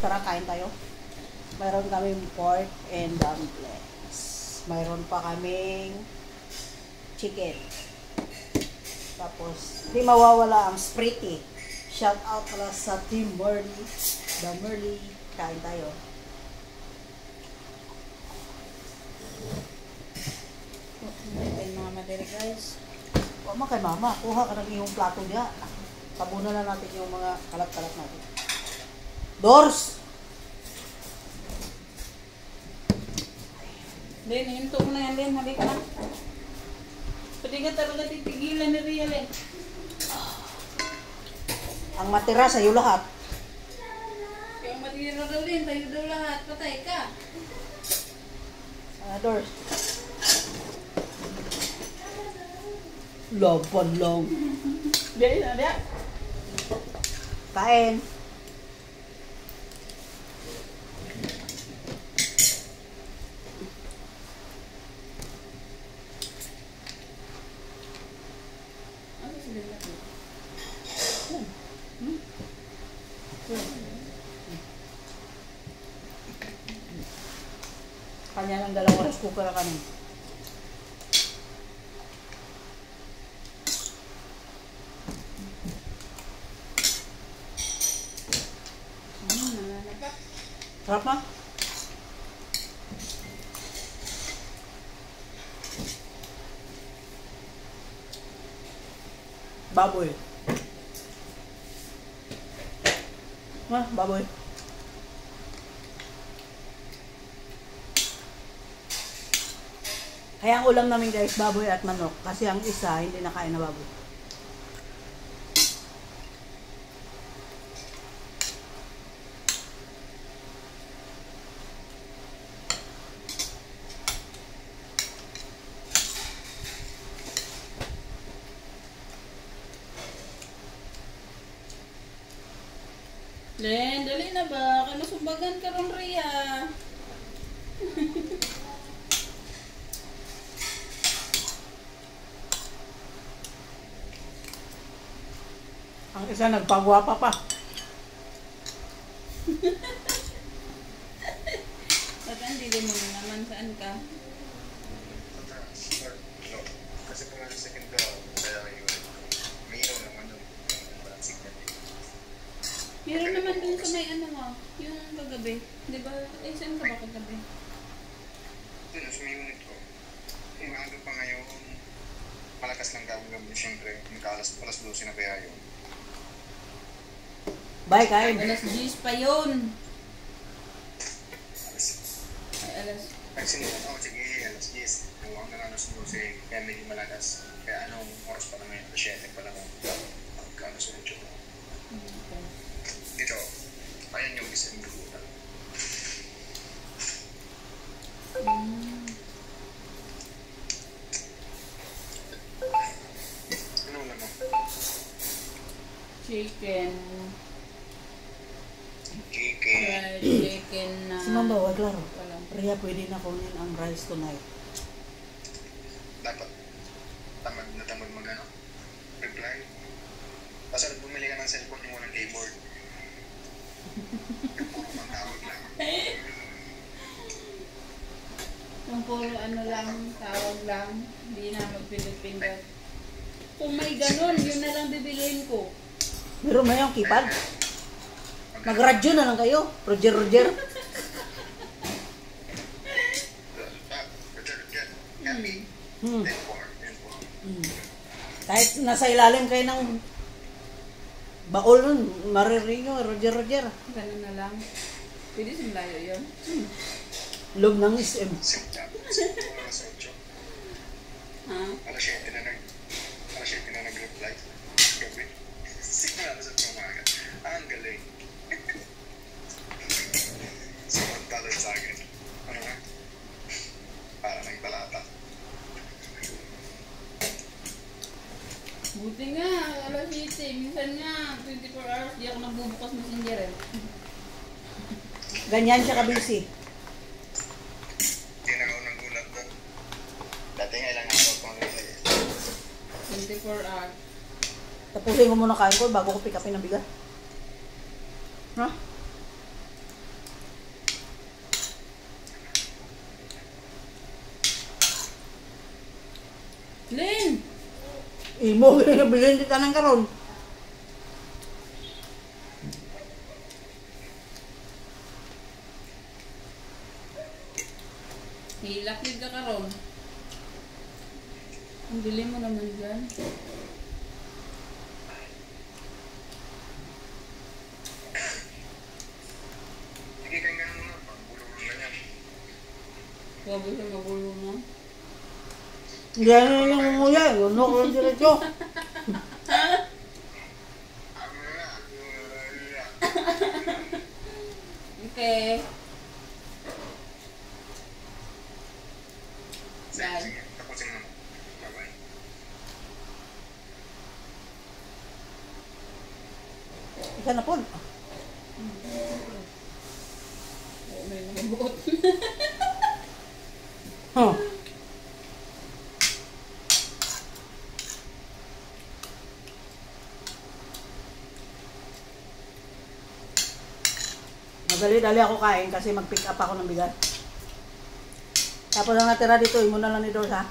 tara kain tayo. Mayroon kaming pork and dumplings. Mayroon pa kaming chicken. Tapos, di mawawala ang Spritty. Shout out pala sa Team Merly. The Merly. Kain tayo. Ay, mga madere guys. Huwag mo kay mama. Kuha ka ng iyong plato niya. Tabunan na natin yung mga kalat-kalat natin. Doors! Len, hinto mo na yan, Len. Halika na. Pwede ka talaga titigilan ni Ria, Len. Ang matira sa'yo lahat. Yung matira daw, Len. Tayo daw lahat. Patay ka. Doors. Laban lang. Diyan, diyan. Kain. Ano sila natin? Kanya ng dalawang rice cooker kanin. Nananapak. Sarap na? Baboy. Baboy. Kaya ang ulam namin guys, baboy at manok. Kasi ang isa, hindi nakain na baboy. Len, dali na ba? Kaya masumbagan ka ron, Ria. Ang isa nagpagwapa pa. Ba't hindi din mo na naman saan ka? Kasi kung ano second ka, kaya yun. Mayroon naman yung signal. Meron naman dun sa may ano mo, yung kagabi. Di ba? Eh, saan ka ba kagabi? Doon, sa may unit ko. Umaga pa ngayon, malakas lang gabi, siyempre. Alas 12 na kaya yun. Bye, kain. Alas 10 pa yun. Ay, alas. Nagsinulat ako, sige, alas 10. Huwag na alas 12, kaya medyo malakas. Kaya anong oras pa naman yun? Alas 7 pa lang ako. Magkano sa medyo ko. Dito, ayan yung isa yung bukutan. Ano ulam mo? Chicken. Chicken. Fried chicken na... Si Mamba, wag laro. Walang. Ria, pwede na kunin ang rice tonight. Dapat tamad na tamad mag-ano? Reply. Basta bumili ka ng cellphone yung walang keyboard. Puro mang tawag lang. Yung puro ano lang, tawag lang. Hindi na magpindot-pindot. Kung may ganun, yun na lang bibiliin ko. Meron na yung keypad. Mag-radyo na lang kayo. Roger. Roger. Happy. 10-4. Kahit nasa ilalim kayo ng baol nun, maririnig nyo, Roger. Ganun na lang. Pwede sa malayo yun. Loob ng SM. Alas 8. Ha? Alas 7 na nag-reply. Gabi. Sigurado sa umaga. Ang galing. Samantala sa akin. Ano nga? Para nang balata. Buti nga, alas 7. Minsan nga, 24 hours, di ako nagbubukas messenger eh. Ganyan siya ka-busy. Hindi na ako nang gulat doon. Dati nga ilang araw pang reply. 24 hours. Tapusin ko muna kain ko bago ko pick upin ng bigas. Ha? Lin! Imo, bilhin kita ng karon. Hilakid ka karon. Ang dilim mo naman dyan. Sige, kain ka na muna. Pagulong lang yan. Huwag mo siya magulo mo. Hindi ano yung umuya. Yun ako lang diretso. Okay. Sige, Bye. sige. Tapusin mo. Bye-bye. Isa na po. May mabuot. Huh. Madali-dali ako kain kasi mag-pick up ako ng bigas. Tapos ang natira dito, imo na lang ni Dors, ha?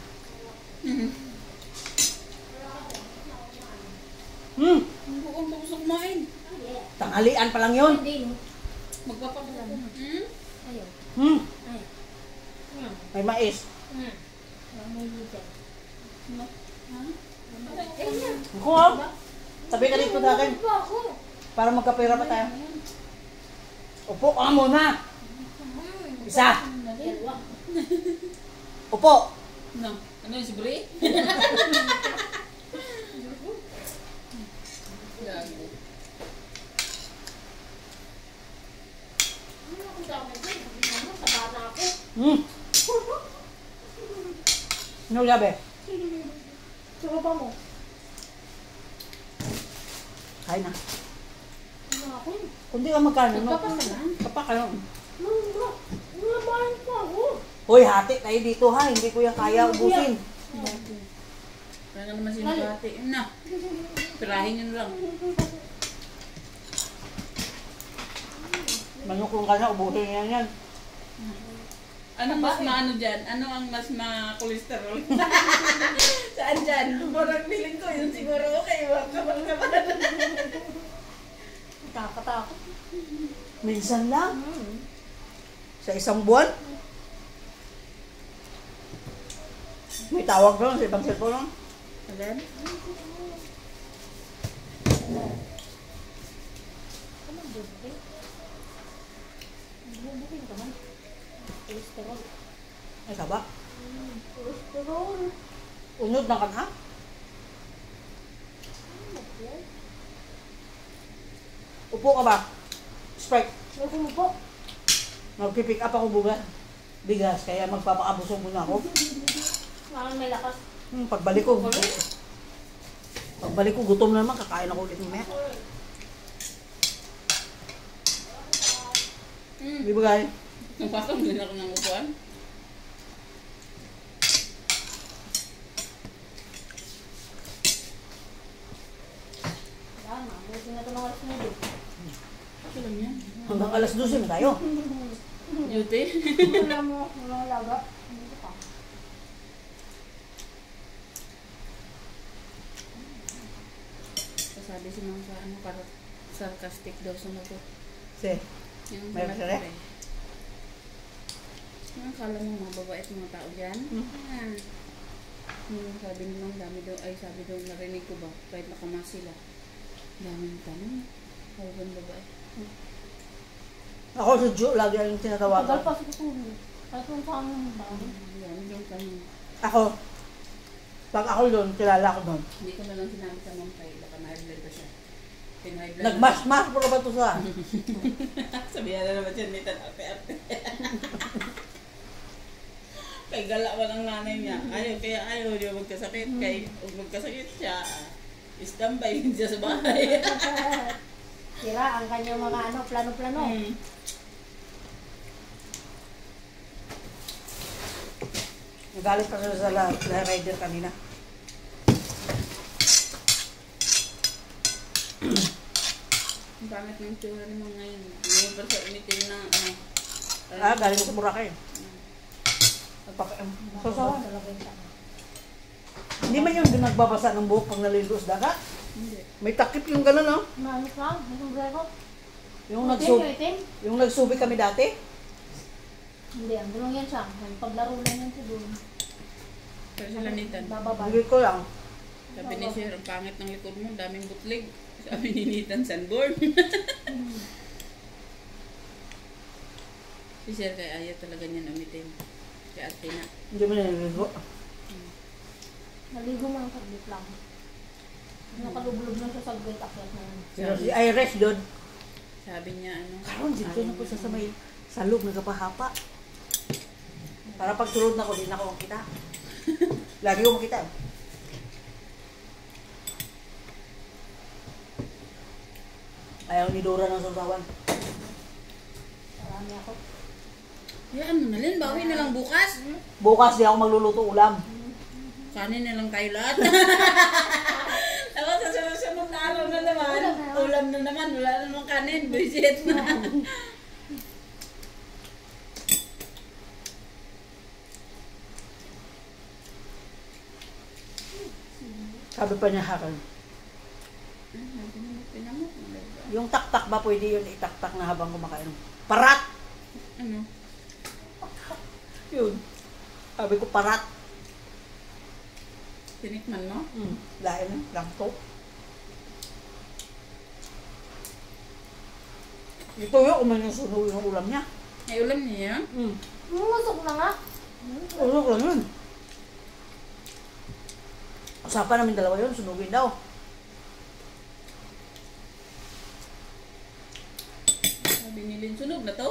Hmm, Ang buong tapos na kumain. tanghalian pa lang yun. Magpapakala. Hmm, may mais. Ako, oh. Tabi ka dito sa akin. Para magkapira pa tayo. Upo ka muna. Isa. Upo. No. Ano yung si Bri? Gago. Hmm. Ano sabi? Kain na. Kundi ka magkano, no? Kapakalan. Hoy, hati tayo dito, ha? Hindi ko yan kaya ubusin. Kaya nga naman sinabati. Na. Pirahin nyo na lang. Manukong ka na, ubusin yan yan. Anong mas maano dyan? Ano ang mas ma-cholesterol? Saan dyan? Parang feeling ko yun siguro okay. Kapal. Nakakatakot. Minsan lang. Sa isang buwan. May tawag doon sa ibang cellphone. Alam? Ay, saba. Unod na ka na? Upo ka ba? Sprite. Magpipick up ako bigas, kaya magpapaabusog muna ako. May lakas. Pagbalik ko, gutom na naman, kakain ako ulit mamaya. Di ba guys? Napasok din ako ng upuan. Yan, buti na ito ng oras na yun. Okay lang yan. Hanggang alas 12 na tayo. Duty? Wala mo, walang laga. Dito pa. Sabi si Ma'am sa ano, para sarcastic daw sa mga Si, yung may mga masarap? pare. Ang kala mo mga babait mga tao dyan? Ah. Sabi nilang dami daw, ay sabi daw narinig ko ba, kahit nakamas sila. Daming tanong. Hawag babae. ako si Ju, lagi ang Tagal tinatawagan. pa sa kusunin. Kahit kung saan yung bago. Dami daw tanong. Ako, pag ako doon, kilala ko doon. Hindi ko na lang sinabi sa Ma'am kay baka na-high pa siya. Pin-high blood. Nagmas-mas po ba ito sa? Sabihan na naman siya, Nathan, ate-ate. Kay gala pa ng nanay niya. Ayaw niya magkasakit. Kay kung magkasakit siya, standby din siya sa bahay. Sira ang kanyang mga ano, plano-plano. Nagalit pa sila sa rider kanina. Ang pangit ng tsura naman ngayon. Ngayon pa sa umitin na ano. Galing sa Boracay. Sasawa. Talaga yung tao. Hindi man yung nagbabasa ng buhok pag naliligo sa dagat. Hindi. May takip yung gano'n, no? Manis lang, may sombrero. Yung, Itim, nagsub yung itim. yung nagsubi kami dati. Hindi, ang gulong yan siya. May paglaro lang yan siya doon. Pero sila Nathan. Bababa. Hindi ko lang. Sabi ni Sir, ang pangit ng likod mo, daming butlig. Sabi ni Nathan, sunburn. Si Sir kay ayaw talaga niya umitim. Kay ate na. Hindi mo naliligo. Naligo mo lang saglit lang. Nakalublob lang siya sa great akyat na yun. Pero si Iris doon. Sabi niya, ano? Karon, dito na po siya sa may salog, nagpahapa. Para pag tulog na ko, di na ako makita. Lagi ko makita. Ayaw ni Dora ng sasawan. Marami ako. Yan mo na Lin, bawi na lang bukas. Bukas di ako magluluto ulam. Kanin na lang tayo lahat. Tapos sa sunod na araw na naman, ulam na naman, wala na namang kanin, buisit na. Sabi pa niya hakan. Yung taktak ba pwede yun itaktak na habang kumakain? Parat! Ano? Yun. Sabi ko parat. Tinikman mo? Lain lang to. Ito yung kumain yung sunog yung ulam niya. Ay, ulam niya yan? Musok na nga. Sunog lang yun. Usapan namin dalawa yun, sunugin daw. Sabi ni Lin, sunog na to?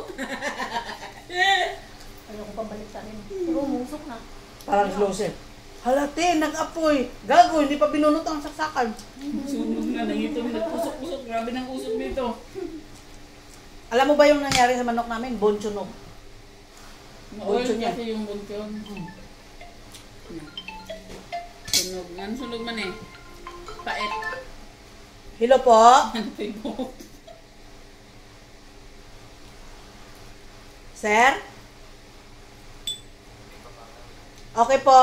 Ayaw ko pabalik sa rin. Pero musok na. Parang slose. Halate, nag-apoy. Gago, hindi pa binunot ang saksakan. Sunog na, nangitong nagpusok-pusok. Grabe ng usok dito. Alam mo ba yung nangyari sa manok namin? Bonsunog. Maoil Bunchon yan. kasi yung bunchon. Sunog. Ano sunog man eh? Pait. Hello po. Ano tibok? Sir? Okay po.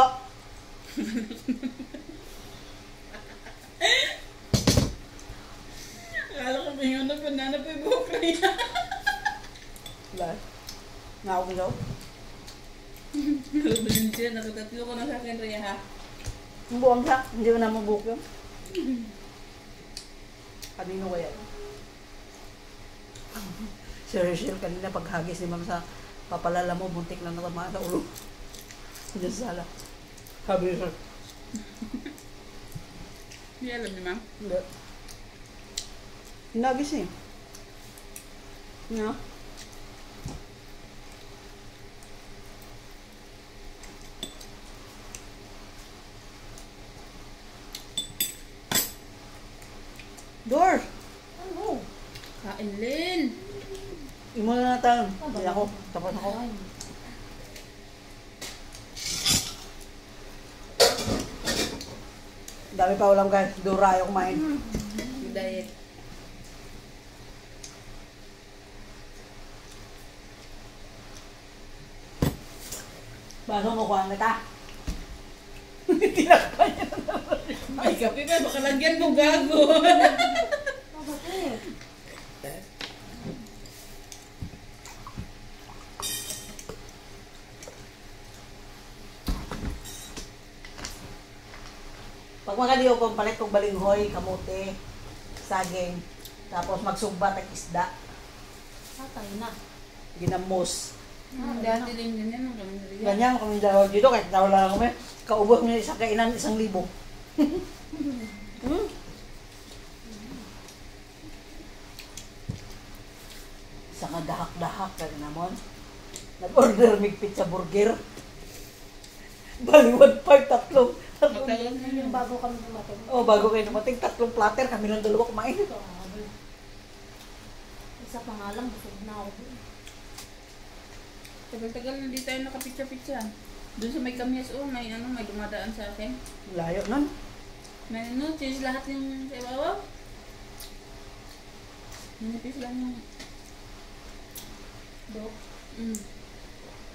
Akala ko ba yun na banana pa yung buhok na yan? Wala. Nga daw. Nalabulin siya. Nakatatlo ko na sa akin, Rhea ha. Ang buwang siya. Hindi mo na mabuk yun. Kanino kaya? Si Rachel kanina paghagis ni ma'am sa papalala mo, buntik na natamaan sa ulo. Diyan sa sala. Sabi niya, Hindi alam ni ma'am. hindi. Hinagis eh. No? Door! Ano? Kain, Lin. Imo na natin. Hindi ako. Tapos ako. Dami pa ulam guys. Dura ayaw kumain. Diet. Baso mo kuha na ta. Tinakpan niya na naman. Ay, kape ka. Baka lagyan mo gago. Bakit eh? Pag makaliw kong palit kong balinghoy, kamote, saging, tapos magsugba tag isda, Patay na. ginamos. Dati din ganyan ang kami nariyan. Ganyan kami dalawa dito, kahit dalawa lang kami, kaubos mo sa kainan 1,000. Sa kadahak-dahak ka namon. Nag-order mig pizza burger. Baliwad pa tatlong. Matagal na Yun yun. yung bago kami dumating. Oh, bago kayo dumating, 3 platter, kami lang dalawa kumain. Grabe. Isa pa nga lang, busog na ako. Tagal-tagal na di tayo nakapitsa-pitsa. Doon sa may kamyas, may may dumadaan sa akin. Layo nun. May cheese lahat yung sa ibabaw. Manipis lang yung Dok.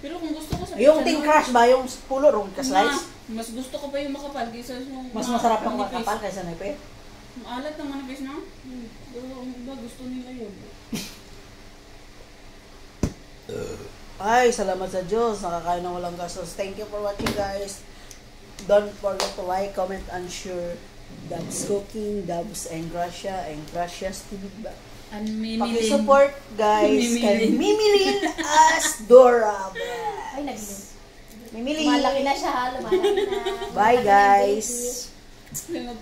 Pero kung gusto ko sa Yung pizza ting nun, crush ba? Yung pulo ron ka slice? Mas gusto ko pa yung makapal kaysa yung Mas masarap ang manipis. makapal kaysa nipis. Maalat ng manipis, no? Pero ang iba gusto nila yun. Ay, salamat sa Diyos. Nakakain ng walang gastos. Thank you for watching, guys. Don't forget to like, comment, and share. Dabs Cooking, Dabs and Gracias TV. Ang mimilin. Paki-support, guys. Kay Mimilin. Mimilin as Dora. Ay, nagilin. Mimilin. Lumalaki na siya ha, lumalaki na. Bye, guys. Ano